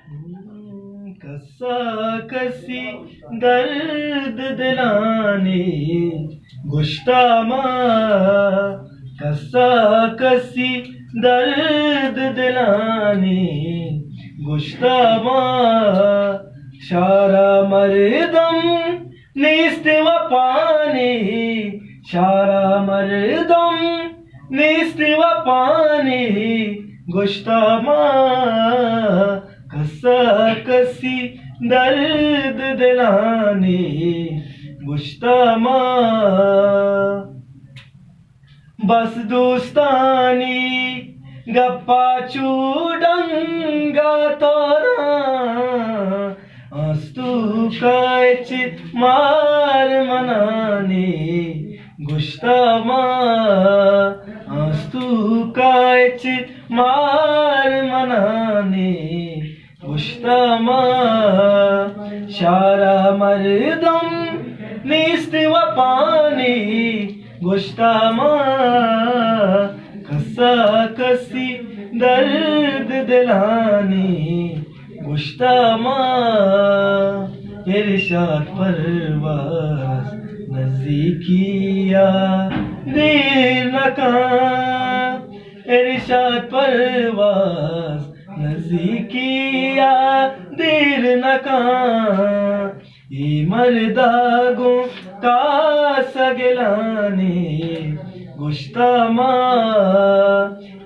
कसा कसी दर्द दिलाने गुश्तामा, कसा कसी दर्द दिलाने गुश्तामा, शारा मर्दम नेस्त वफाने, शारा मर्दम नेस्त वफाने गुश्तामा, कसा कसी दर्द दिलाने गुश्तामा। बस दोस्तानी गप्पा चूडंगा तोरा आस्तू काच मार मनाने गुश्तामा, आस्तू काच मार मनाने गुश्तामा, शारा मर्दम नेस्त वफाने गुश्तामा, कसा कसी दर्द दिलाने गुश्तामा। इरशाद परवाज़ नज़दीकिया देर न कहाँ, इरशाद परवाज़ नज़दीकिया देर न कहाँ, ये मर्दागों का सगलाने गुश्तामा,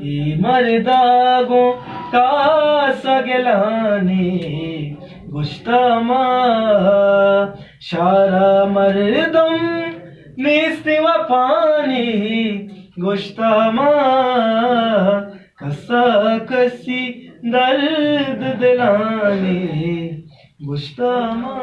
ये मर्दागों का सगलाने गुश्तामा, शारा मर्दम नेस्त वफाने गुश्तामा, कसा कसी दर्द दिलाने गुश्तामा।